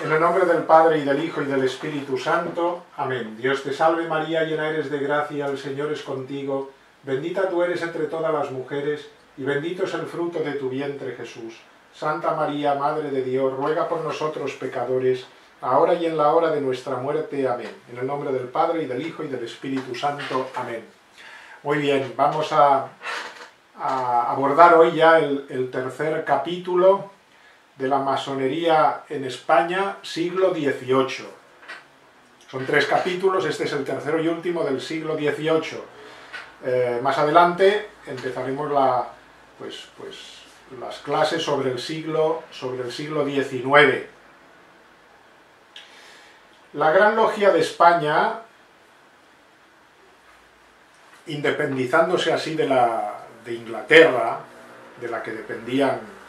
En el nombre del Padre, y del Hijo, y del Espíritu Santo. Amén. Dios te salve María, llena eres de gracia, el Señor es contigo. Bendita tú eres entre todas las mujeres, y bendito es el fruto de tu vientre, Jesús. Santa María, Madre de Dios, ruega por nosotros pecadores, ahora y en la hora de nuestra muerte. Amén. En el nombre del Padre, y del Hijo, y del Espíritu Santo. Amén. Muy bien, vamos a abordar hoy ya el tercer capítulo de la masonería en España, siglo XVIII. Son 3 capítulos, este es el tercero y último del siglo XVIII. Más adelante empezaremos las clases sobre el siglo XIX. La Gran Logia de España, independizándose así de Inglaterra, de la que dependían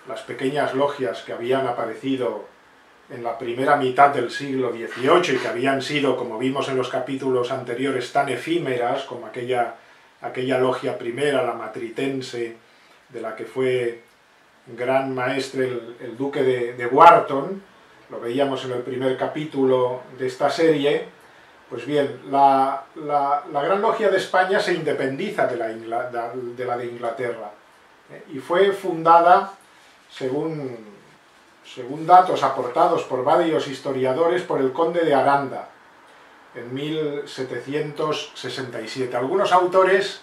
las pequeñas logias que habían aparecido en la primera mitad del siglo XVIII y que habían sido, como vimos en los capítulos anteriores, tan efímeras como aquella logia primera, la matritense, de la que fue gran maestre el duque de Wharton, lo veíamos en el primer capítulo de esta serie. Pues bien, la Gran Logia de España se independiza de la de Inglaterra, y fue fundada, según datos aportados por varios historiadores, por el conde de Aranda, en 1767. Algunos autores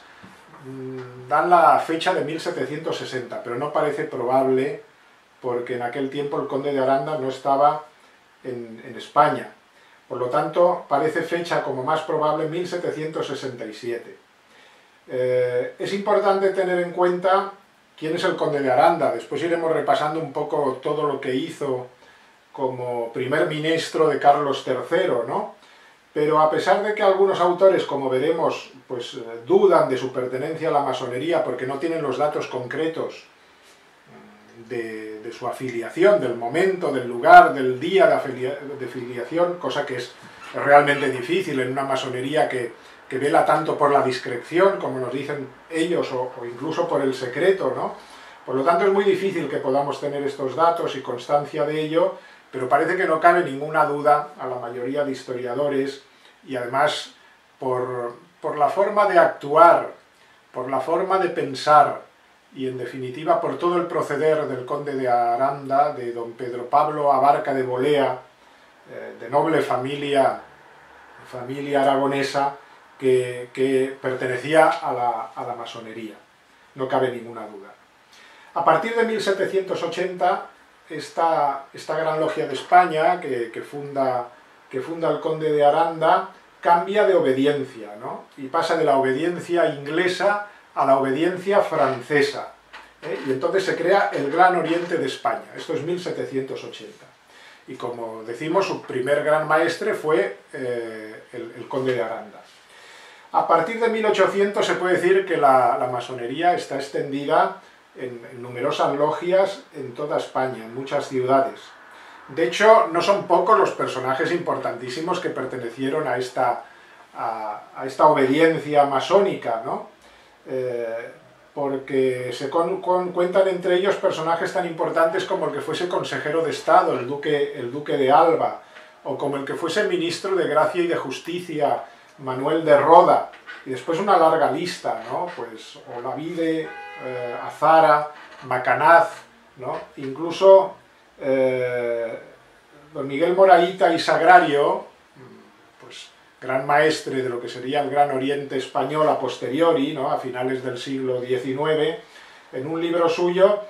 dan la fecha de 1760, pero no parece probable, porque en aquel tiempo el conde de Aranda no estaba en España. Por lo tanto, parece fecha como más probable 1767. Es importante tener en cuenta quién es el conde de Aranda. Después iremos repasando un poco todo lo que hizo como primer ministro de Carlos III, ¿no? Pero a pesar de que algunos autores, como veremos, pues dudan de su pertenencia a la masonería porque no tienen los datos concretos de su afiliación, del momento, del lugar, del día de afiliación, cosa que es realmente difícil en una masonería que vela tanto por la discreción, como nos dicen ellos, o incluso por el secreto, ¿no? Por lo tanto es muy difícil que podamos tener estos datos y constancia de ello, pero parece que no cabe ninguna duda a la mayoría de historiadores, y además por la forma de actuar, por la forma de pensar, y en definitiva por todo el proceder del conde de Aranda, de don Pedro Pablo Abarca de Bolea, de noble familia aragonesa, que pertenecía a la masonería, no cabe ninguna duda. A partir de 1780, esta Gran Logia de España, que funda el conde de Aranda, cambia de obediencia, ¿no? Y pasa de la obediencia inglesa a la obediencia francesa, y entonces se crea el Gran Oriente de España. Esto es 1780. Y como decimos, su primer gran maestre fue el conde de Aranda. A partir de 1800 se puede decir que la masonería está extendida en numerosas logias en toda España, en muchas ciudades. De hecho, no son pocos los personajes importantísimos que pertenecieron a esta obediencia masónica, ¿no? Porque se cuentan entre ellos personajes tan importantes como el que fuese consejero de Estado, el duque de Alba, o como el que fuese ministro de Gracia y de Justicia, Manuel de Roda, y después una larga lista, ¿no? Pues Olavide, Azara, Macanaz, ¿no? Incluso don Miguel Moraíta y Sagrario, pues gran maestre de lo que sería el Gran Oriente español a posteriori, ¿no? A finales del siglo XIX, en un libro suyo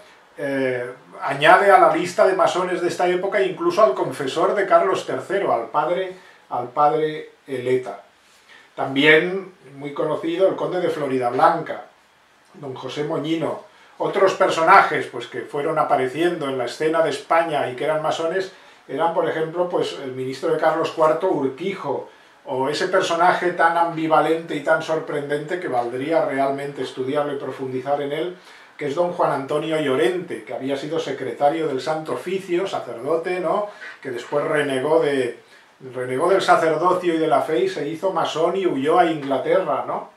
añade a la lista de masones de esta época incluso al confesor de Carlos III, al padre Eleta. También muy conocido el conde de Floridablanca, don José Moñino. Otros personajes pues, que fueron apareciendo en la escena de España y que eran masones eran, por ejemplo, pues, el ministro de Carlos IV, Urquijo, o ese personaje tan ambivalente y tan sorprendente que valdría realmente estudiarlo y profundizar en él, que es don Juan Antonio Llorente, que había sido secretario del Santo Oficio, sacerdote, ¿no? Que después renegó del sacerdocio y de la fe y se hizo masón y huyó a Inglaterra, ¿no?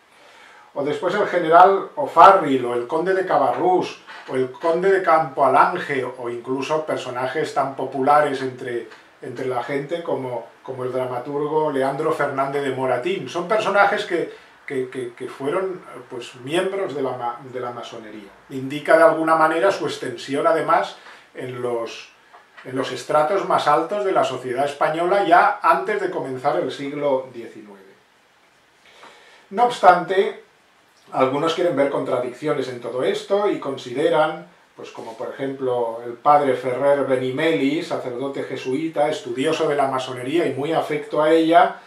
o después el general O'Farrill, o el conde de Cabarrús, o el conde de Campo Alange, o incluso personajes tan populares entre la gente como el dramaturgo Leandro Fernández de Moratín. Son personajes que fueron pues, miembros de la masonería. Indica de alguna manera su extensión además en los estratos más altos de la sociedad española ya antes de comenzar el siglo XIX. No obstante, algunos quieren ver contradicciones en todo esto y consideran, pues como por ejemplo el padre Ferrer Benimeli, sacerdote jesuita, estudioso de la masonería y muy afecto a ella,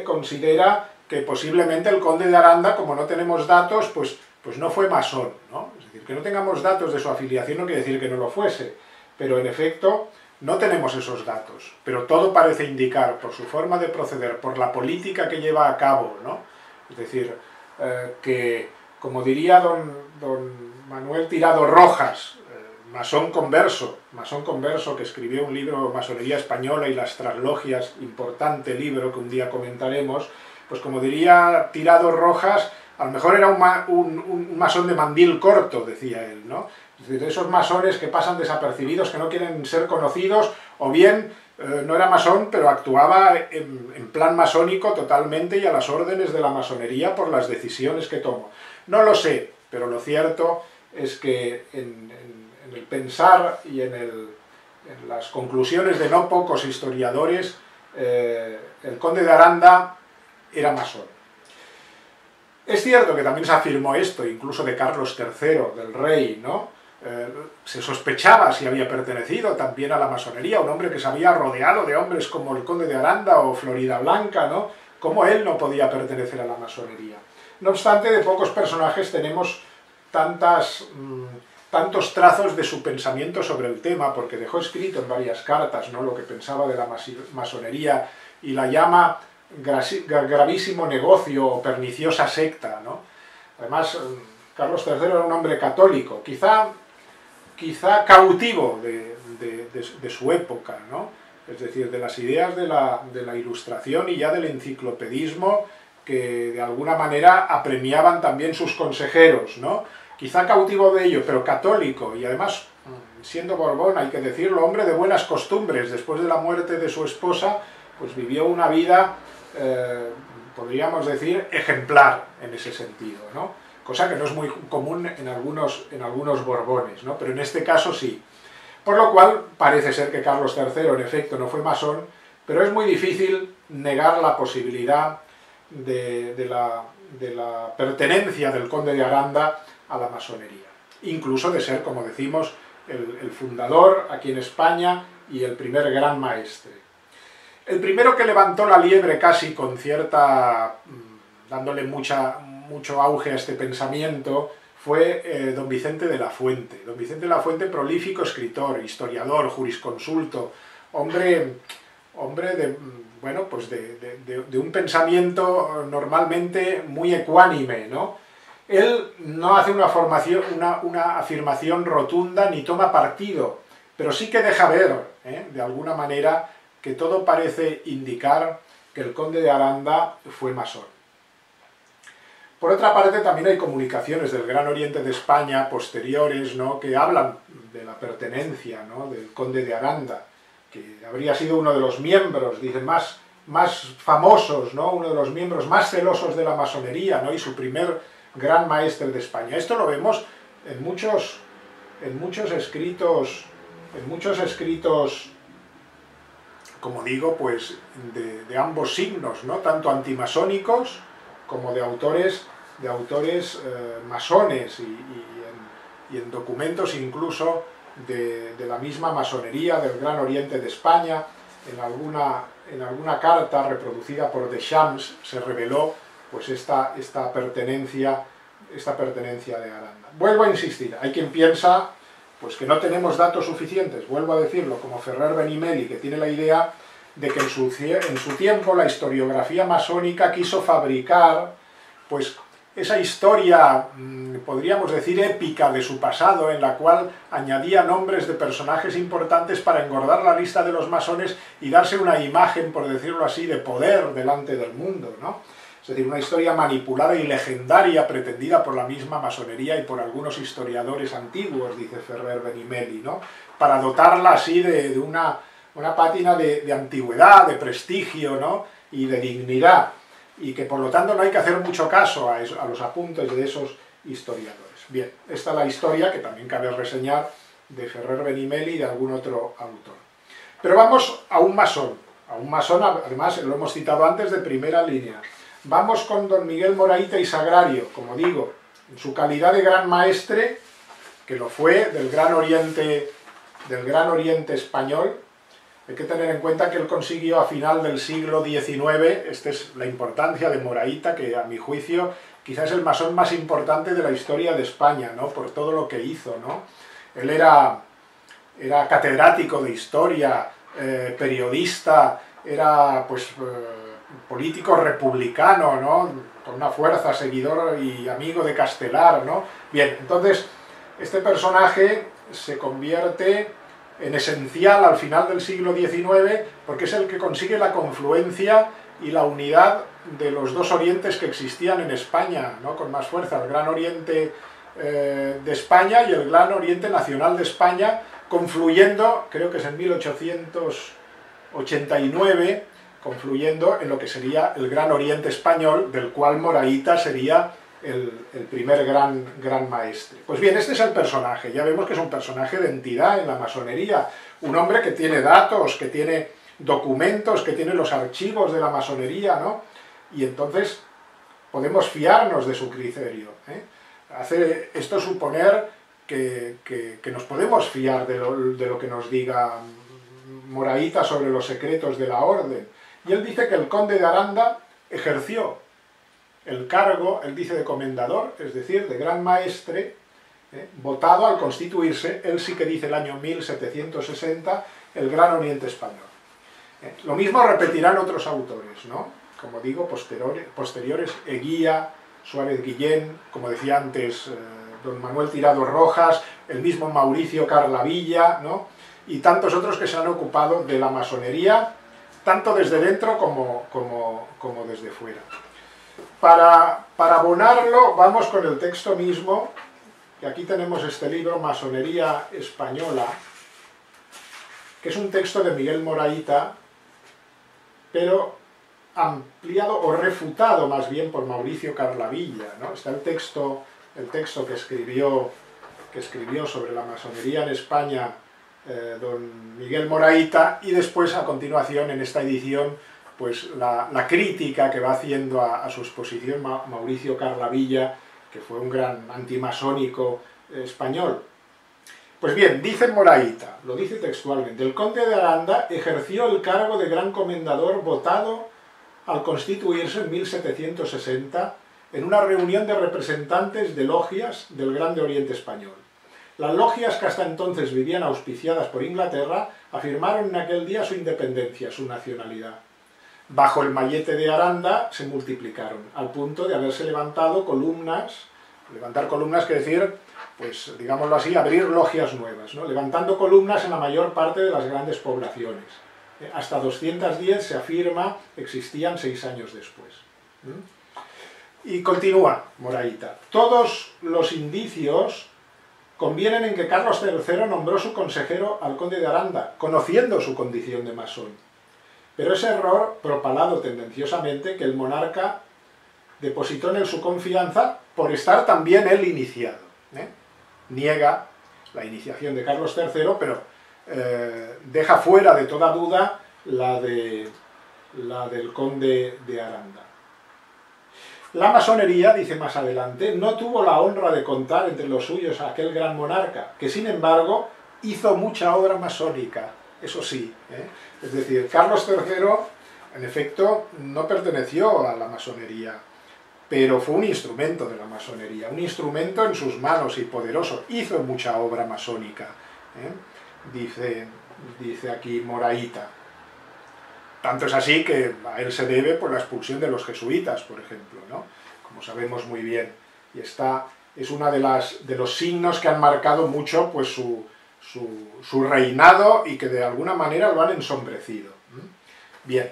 considera que posiblemente el conde de Aranda, como no tenemos datos, pues no fue masón, ¿no? Es decir, que no tengamos datos de su afiliación no quiere decir que no lo fuese, pero en efecto no tenemos esos datos, pero todo parece indicar, por su forma de proceder, por la política que lleva a cabo, ¿no? Es decir, que, como diría don Manuel Tirado Rojas, masón converso, que escribió un libro, Masonería Española y las Traslogias, importante libro que un día comentaremos, pues como diría Tirado Rojas, a lo mejor era un masón de mandil corto, decía él, ¿no? Es decir, esos masones que pasan desapercibidos, que no quieren ser conocidos, o bien no era masón, pero actuaba en plan masónico totalmente y a las órdenes de la masonería por las decisiones que tomó. No lo sé, pero lo cierto es que en el pensar y en las conclusiones de no pocos historiadores, el conde de Aranda era masón. Es cierto que también se afirmó esto, incluso de Carlos III, del rey, ¿no? Se sospechaba si había pertenecido también a la masonería, un hombre que se había rodeado de hombres como el conde de Aranda o Florida Blanca, ¿no? Cómo él no podía pertenecer a la masonería. No obstante, de pocos personajes tenemos tantos trazos de su pensamiento sobre el tema, porque dejó escrito en varias cartas, ¿no?, lo que pensaba de la masonería y la llama gravísimo negocio o perniciosa secta, ¿no? Además, Carlos III era un hombre católico, quizá cautivo de su época, ¿no? Es decir, de las ideas de la Ilustración y ya del enciclopedismo que de alguna manera apremiaban también sus consejeros, ¿no? Quizá cautivo de ello, pero católico, y además, siendo Borbón, hay que decirlo, hombre de buenas costumbres. Después de la muerte de su esposa, pues vivió una vida, podríamos decir, ejemplar en ese sentido, ¿no? Cosa que no es muy común en algunos Borbones, ¿no? Pero en este caso sí. Por lo cual, parece ser que Carlos III, en efecto, no fue masón, pero es muy difícil negar la posibilidad de la pertenencia del conde de Aranda a la masonería. Incluso de ser, como decimos, el fundador aquí en España y el primer gran maestre. El primero que levantó la liebre casi con cierta, dándole mucho auge a este pensamiento, fue don Vicente de la Fuente. Don Vicente de la Fuente, prolífico escritor, historiador, jurisconsulto, hombre de un pensamiento normalmente muy ecuánime, ¿no? Él no hace una afirmación rotunda ni toma partido, pero sí que deja ver, de alguna manera, que todo parece indicar que el conde de Aranda fue masón. Por otra parte, también hay comunicaciones del Gran Oriente de España posteriores, ¿no?, que hablan de la pertenencia, ¿no?, del conde de Aranda, que habría sido uno de los miembros, dicen, más famosos, ¿no?, uno de los miembros más celosos de la masonería, ¿no?, y su primer gran maestre de España. Esto lo vemos en muchos escritos, como digo, pues de ambos signos, ¿no?, tanto antimasónicos como de autores masones y en documentos incluso de la misma masonería del Gran Oriente de España. En alguna carta reproducida por Deschamps se reveló pues esta pertenencia de Aranda. Vuelvo a insistir, hay quien piensa pues que no tenemos datos suficientes, vuelvo a decirlo, como Ferrer Benimeli, que tiene la idea de que en su tiempo la historiografía masónica quiso fabricar pues esa historia, podríamos decir, épica de su pasado, en la cual añadía nombres de personajes importantes para engordar la lista de los masones y darse una imagen, por decirlo así, de poder delante del mundo, ¿no? es decir, una historia manipulada y legendaria pretendida por la misma masonería y por algunos historiadores antiguos, dice Ferrer Benimeli, ¿no? Para dotarla así de una pátina de antigüedad, de prestigio, ¿no? Y de dignidad, y que por lo tanto no hay que hacer mucho caso a los apuntes de esos historiadores. Bien, esta es la historia, que también cabe reseñar, de Ferrer Benimeli y de algún otro autor. Pero vamos a un masón, además lo hemos citado antes, de primera línea. Vamos con don Miguel Moraíta y Sagrario, como digo, en su calidad de gran maestre, que lo fue, del Gran Oriente español. Hay que tener en cuenta que él consiguió a final del siglo XIX, esta es la importancia de Moraíta, que a mi juicio quizás es el masón más importante de la historia de España, ¿no? Por todo lo que hizo, ¿no? Él era catedrático de historia, periodista, era pues político republicano, ¿no? Con una fuerza, seguidor y amigo de Castelar, ¿no? Bien, entonces este personaje se convierte en esencial al final del siglo XIX porque es el que consigue la confluencia y la unidad de los dos orientes que existían en España, ¿no? Con más fuerza, el Gran Oriente de España y el Gran Oriente Nacional de España, confluyendo, creo que es en 1889, confluyendo en lo que sería el Gran Oriente Español, del cual Moraíta sería el primer gran maestre. Pues bien, este es el personaje, ya vemos que es un personaje de entidad en la masonería, un hombre que tiene datos, que tiene documentos, que tiene los archivos de la masonería, ¿no? Y entonces podemos fiarnos de su criterio, ¿eh? Hace esto suponer que nos podemos fiar de lo que nos diga Moraíta sobre los secretos de la orden. Y él dice que el conde de Aranda ejerció el cargo, él dice, de comendador, es decir, de gran maestre, votado al constituirse, él sí que dice el año 1760, el Gran Oriente Español. Lo mismo repetirán otros autores, ¿no? Como digo, posteriores, Eguía, Suárez Guillén, como decía antes, don Manuel Tirado Rojas, el mismo Mauricio Carlavilla, ¿no? Y tantos otros que se han ocupado de la masonería, tanto desde dentro como desde fuera. Para abonarlo, vamos con el texto mismo, que aquí tenemos este libro, Masonería Española, que es un texto de Miguel Moraíta, pero ampliado o refutado más bien por Mauricio Carlavilla, ¿no? Está el texto que escribió sobre la masonería en España don Miguel Moraíta, y después a continuación en esta edición pues la crítica que va haciendo a su exposición Mauricio Carlavilla, que fue un gran antimasónico español. Pues bien, dice Moraíta, lo dice textualmente: el conde de Aranda ejerció el cargo de gran comendador votado al constituirse en 1760 en una reunión de representantes de logias del Grande Oriente Español. Las logias, que hasta entonces vivían auspiciadas por Inglaterra, afirmaron en aquel día su independencia, su nacionalidad. Bajo el mallete de Aranda se multiplicaron, al punto de haberse levantado columnas. Levantar columnas quiere decir, pues digámoslo así, abrir logias nuevas, ¿no? Levantando columnas en la mayor parte de las grandes poblaciones. Hasta 210, se afirma, existían 6 años después. Y continúa Moraíta: todos los indicios convienen en que Carlos III nombró su consejero al conde de Aranda, conociendo su condición de masón. Pero es error, propalado tendenciosamente, que el monarca depositó en él su confianza por estar también él iniciado. Niega la iniciación de Carlos III, pero deja fuera de toda duda la del conde de Aranda. La masonería, dice más adelante, no tuvo la honra de contar entre los suyos a aquel gran monarca, que sin embargo hizo mucha obra masónica, eso sí. Es decir, Carlos III, en efecto, no perteneció a la masonería, pero fue un instrumento de la masonería, un instrumento en sus manos y poderoso, hizo mucha obra masónica, dice aquí Moraíta. Tanto es así que a él se debe por la expulsión de los jesuitas, por ejemplo, ¿no? Como sabemos muy bien. Y esta es una de los signos que han marcado mucho pues, su reinado y que de alguna manera lo han ensombrecido. Bien.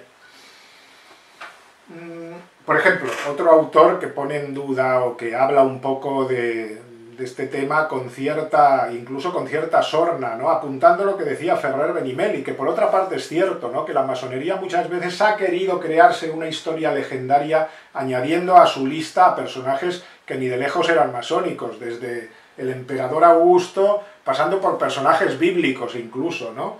Por ejemplo, otro autor que pone en duda o que habla un poco de este tema con cierta, incluso con cierta sorna, ¿no? Apuntando lo que decía Ferrer Benimeli, que por otra parte es cierto, ¿no? Que la masonería muchas veces ha querido crearse una historia legendaria añadiendo a su lista a personajes que ni de lejos eran masónicos, desde el emperador Augusto, pasando por personajes bíblicos incluso, ¿no?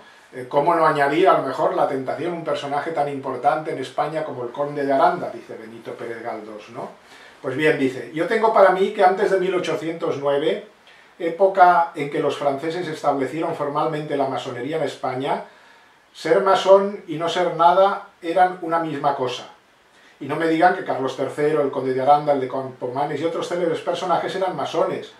¿Cómo no añadir a lo mejor la tentación un personaje tan importante en España como el conde de Aranda, dice Benito Pérez Galdós, ¿no? Pues bien, dice, yo tengo para mí que antes de 1809, época en que los franceses establecieron formalmente la masonería en España, ser masón y no ser nada eran una misma cosa. Y no me digan que Carlos III, el conde de Aranda, el de Campomanes y otros célebres personajes eran masones.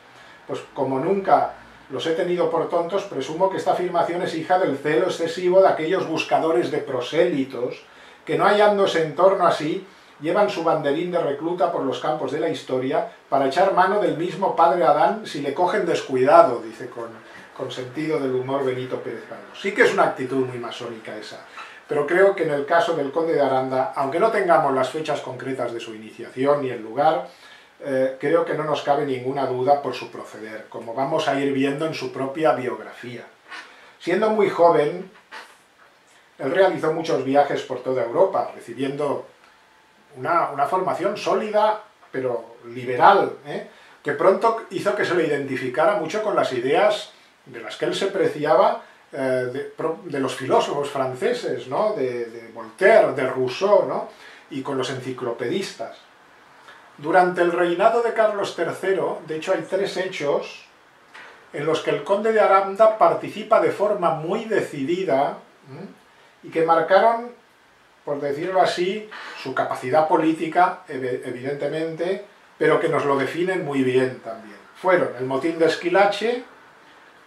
Pues como nunca los he tenido por tontos, presumo que esta afirmación es hija del celo excesivo de aquellos buscadores de prosélitos que, no hallándose en torno así, llevan su banderín de recluta por los campos de la historia para echar mano del mismo padre Adán si le cogen descuidado, dice con sentido del humor Benito Pérez Galdós. Sí que es una actitud muy masónica esa, pero creo que en el caso del conde de Aranda, aunque no tengamos las fechas concretas de su iniciación ni el lugar, creo que no nos cabe ninguna duda por su proceder, como vamos a ir viendo en su propia biografía. Siendo muy joven, él realizó muchos viajes por toda Europa, recibiendo una formación sólida, pero liberal, que pronto hizo que se le identificara mucho con las ideas de las que él se preciaba de los filósofos franceses, ¿no? de Voltaire, de Rousseau, ¿no? Y con los enciclopedistas. Durante el reinado de Carlos III, de hecho hay 3 hechos en los que el conde de Aranda participa de forma muy decidida y que marcaron, por decirlo así, su capacidad política, evidentemente, pero que nos lo definen muy bien también. Fueron el motín de Esquilache,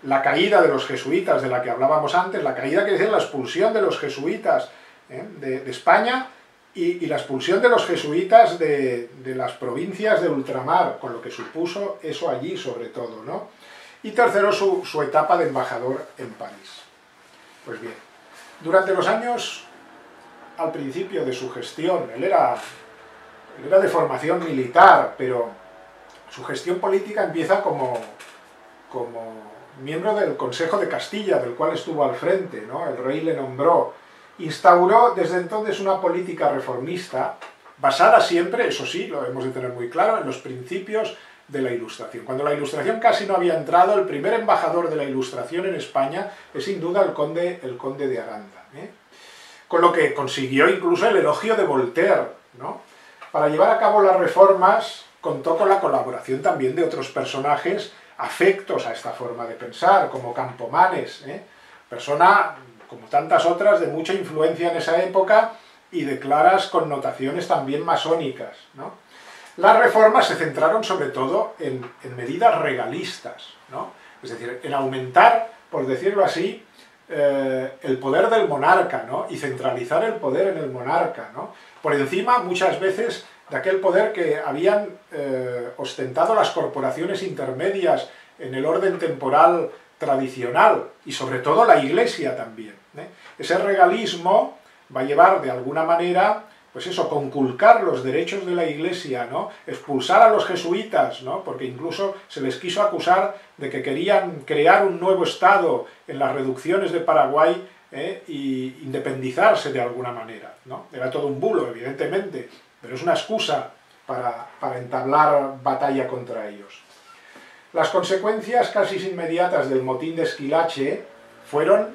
la caída de los jesuitas de la que hablábamos antes, la caída que decía la expulsión de los jesuitas de España y la expulsión de los jesuitas de las provincias de ultramar, con lo que supuso eso allí sobre todo, ¿no? Y tercero, su etapa de embajador en París. Pues bien, durante los años al principio de su gestión, él era de formación militar, pero su gestión política empieza como miembro del Consejo de Castilla, del cual estuvo al frente, ¿no? El rey le nombró. Instauró desde entonces una política reformista, basada siempre, eso sí, lo debemos de tener muy claro, en los principios de la Ilustración. Cuando la Ilustración casi no había entrado, el primer embajador de la Ilustración en España es sin duda el conde de Aranda, con lo que consiguió incluso el elogio de Voltaire, ¿no? Para llevar a cabo las reformas contó con la colaboración también de otros personajes afectos a esta forma de pensar, como Campomanes, persona, como tantas otras, de mucha influencia en esa época y de claras connotaciones también masónicas, ¿no? Las reformas se centraron sobre todo en medidas regalistas, ¿no? Es decir, en aumentar, por decirlo así, el poder del monarca, ¿no? Y centralizar el poder en el monarca, ¿no? Por encima, muchas veces, de aquel poder que habían ostentado las corporaciones intermedias en el orden temporal tradicional, y sobre todo la Iglesia también, Ese regalismo va a llevar de alguna manera, pues eso, conculcar los derechos de la Iglesia, ¿no? Expulsar a los jesuitas, ¿no? Porque incluso se les quiso acusar de que querían crear un nuevo estado en las reducciones de Paraguay y independizarse de alguna manera, ¿no? Era todo un bulo, evidentemente, pero es una excusa para entablar batalla contra ellos. Las consecuencias casi inmediatas del motín de Esquilache fueron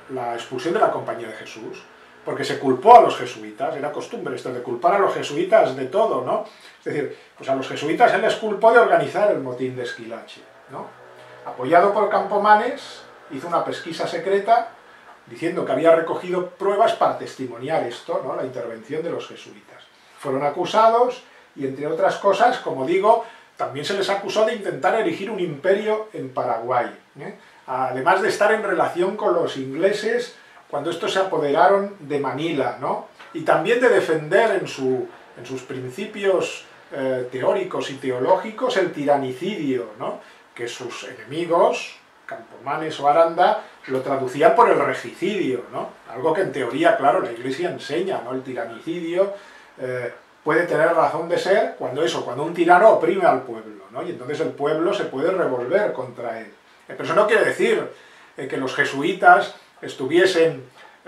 la expulsión de la Compañía de Jesús, porque se culpó a los jesuitas, era costumbre esto de culpar a los jesuitas de todo, ¿no? Es decir, pues a los jesuitas él les culpó de organizar el motín de Esquilache, ¿no? Apoyado por Campomanes, hizo una pesquisa secreta diciendo que había recogido pruebas para testimoniar esto, ¿no? La intervención de los jesuitas. Fueron acusados y, entre otras cosas, como digo, también se les acusó de intentar erigir un imperio en Paraguay, además de estar en relación con los ingleses cuando estos se apoderaron de Manila, ¿no? Y también de defender en sus principios teóricos y teológicos el tiranicidio, ¿no? Que sus enemigos, Campomanes o Aranda, lo traducían por el regicidio, ¿no? Algo que en teoría, claro, la Iglesia enseña, ¿no? El tiranicidio, puede tener razón de ser cuando cuando un tirano oprime al pueblo, ¿no? Y entonces el pueblo se puede revolver contra él. Pero eso no quiere decir que los jesuitas estuviesen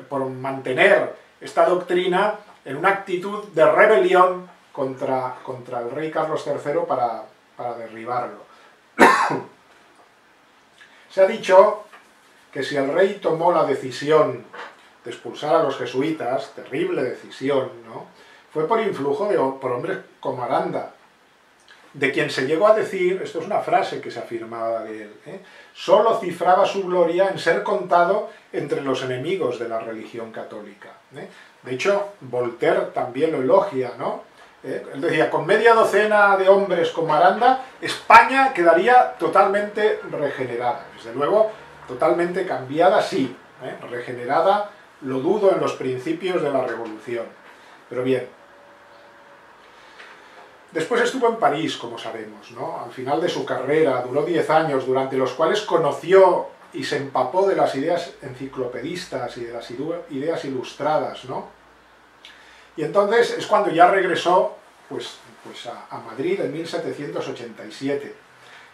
por mantener esta doctrina en una actitud de rebelión contra el rey Carlos III para derribarlo. Se ha dicho que si el rey tomó la decisión de expulsar a los jesuitas, terrible decisión, ¿no?, fue por influjo por hombres como Aranda, de quien se llegó a decir, esto es una frase que se afirmaba de él, solo cifraba su gloria en ser contado entre los enemigos de la religión católica. De hecho, Voltaire también lo elogia, ¿no? Él decía, con media docena de hombres como Aranda, España quedaría totalmente regenerada. Desde luego, totalmente cambiada, sí. Regenerada, lo dudo en los principios de la revolución. Pero bien. Después estuvo en París, como sabemos, ¿no? Al final de su carrera, duró 10 años, durante los cuales conoció y se empapó de las ideas enciclopedistas y de las ideas ilustradas, ¿no? Y entonces es cuando ya regresó pues a Madrid en 1787.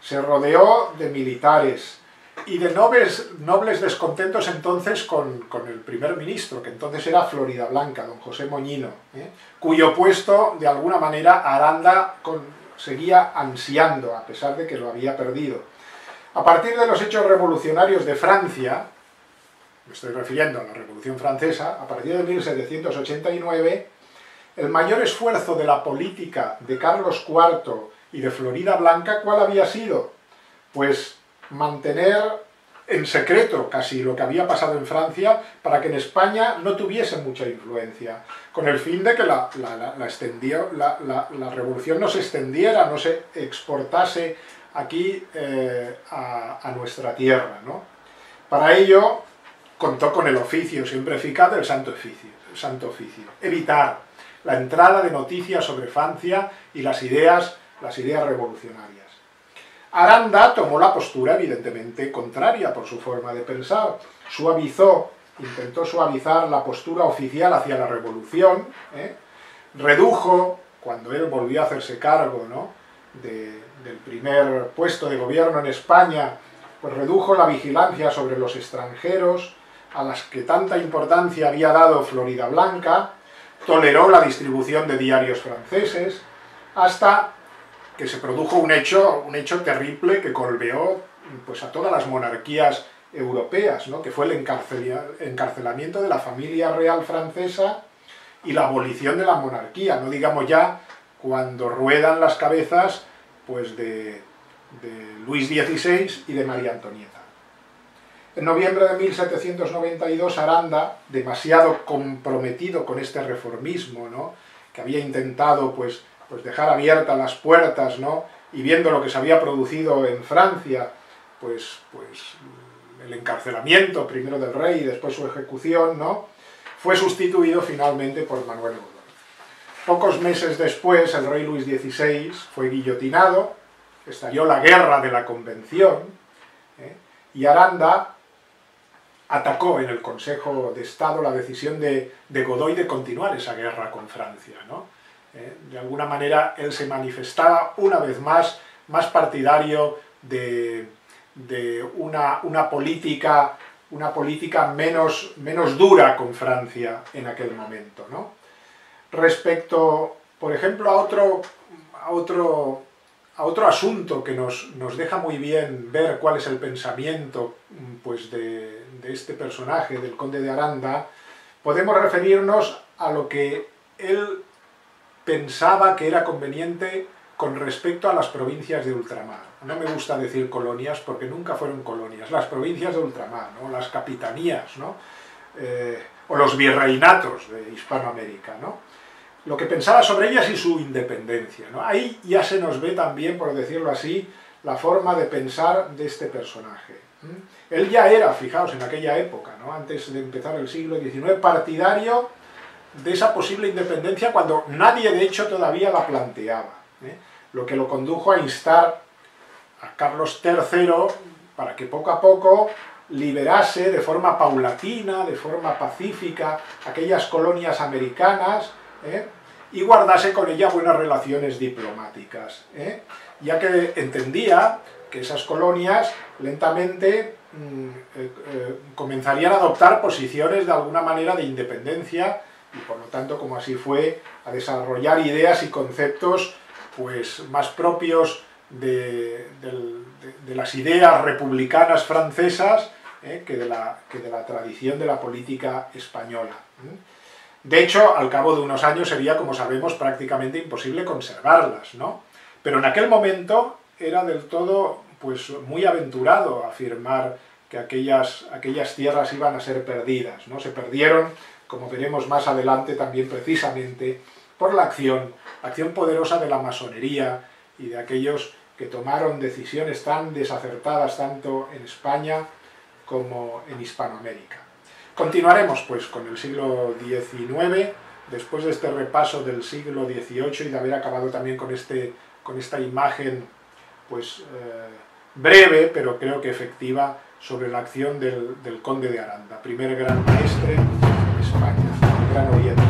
Se rodeó de militares y de nobles descontentos entonces con el primer ministro, que entonces era Floridablanca, don José Moñino, cuyo puesto, de alguna manera, Aranda seguía ansiando, a pesar de que lo había perdido. A partir de los hechos revolucionarios de Francia, me estoy refiriendo a la Revolución Francesa, a partir de 1789, el mayor esfuerzo de la política de Carlos IV y de Floridablanca, ¿cuál había sido? Pues mantener en secreto casi lo que había pasado en Francia para que en España no tuviese mucha influencia, con el fin de que la revolución no se extendiera, no se exportase aquí a nuestra tierra, ¿no? Para ello contó con el oficio siempre eficaz del Santo Oficio, evitar la entrada de noticias sobre Francia y las ideas revolucionarias. Aranda tomó la postura evidentemente contraria por su forma de pensar, intentó suavizar la postura oficial hacia la revolución, redujo, cuando él volvió a hacerse cargo, ¿no?, del primer puesto de gobierno en España, pues redujo la vigilancia sobre los extranjeros, a las que tanta importancia había dado Floridablanca, toleró la distribución de diarios franceses, hasta que se produjo un hecho terrible que golpeó pues, a todas las monarquías europeas, ¿no?, que fue el encarcelamiento de la familia real francesa y la abolición de la monarquía, no digamos ya cuando ruedan las cabezas pues, de Luis XVI y de María Antonieta. En noviembre de 1792, Aranda, demasiado comprometido con este reformismo, ¿no?, que había intentado pues dejar abiertas las puertas, ¿no?, y viendo lo que se había producido en Francia, pues el encarcelamiento primero del rey y después su ejecución, ¿no?, fue sustituido finalmente por Manuel Godoy. Pocos meses después, el rey Luis XVI fue guillotinado, estalló la guerra de la Convención, y Aranda atacó en el Consejo de Estado la decisión de Godoy de continuar esa guerra con Francia, ¿no? De alguna manera él se manifestaba una vez más partidario de una política menos dura con Francia en aquel momento, ¿no? Respecto, por ejemplo, a otro asunto que nos deja muy bien ver cuál es el pensamiento pues, de este personaje, del conde de Aranda, podemos referirnos a lo que él pensaba que era conveniente con respecto a las provincias de ultramar. No me gusta decir colonias porque nunca fueron colonias, las provincias de ultramar, ¿no?, las capitanías, ¿no?, o los virreinatos de Hispanoamérica, ¿no?, lo que pensaba sobre ellas y su independencia, ¿no? Ahí ya se nos ve también, por decirlo así, la forma de pensar de este personaje. Él ya era, fijaos, en aquella época, ¿no?, antes de empezar el siglo XIX, partidario de esa posible independencia cuando nadie de hecho todavía la planteaba, lo que lo condujo a instar a Carlos III para que poco a poco liberase de forma paulatina, de forma pacífica, aquellas colonias americanas, y guardase con ella buenas relaciones diplomáticas, ya que entendía que esas colonias lentamente comenzarían a adoptar posiciones de alguna manera de independencia y por lo tanto, como así fue, a desarrollar ideas y conceptos pues, más propios de las ideas republicanas francesas que de la tradición de la política española. De hecho, al cabo de unos años sería, como sabemos, prácticamente imposible conservarlas, ¿no? Pero en aquel momento era del todo pues, muy aventurado afirmar que aquellas tierras iban a ser perdidas, ¿no? Se perdieron, como veremos más adelante, también precisamente por la acción poderosa de la masonería y de aquellos que tomaron decisiones tan desacertadas tanto en España como en Hispanoamérica. Continuaremos pues con el siglo XIX, después de este repaso del siglo XVIII y de haber acabado también con esta imagen pues breve, pero creo que efectiva, sobre la acción del conde de Aranda, primer gran maestre de España, el Gran Oriente.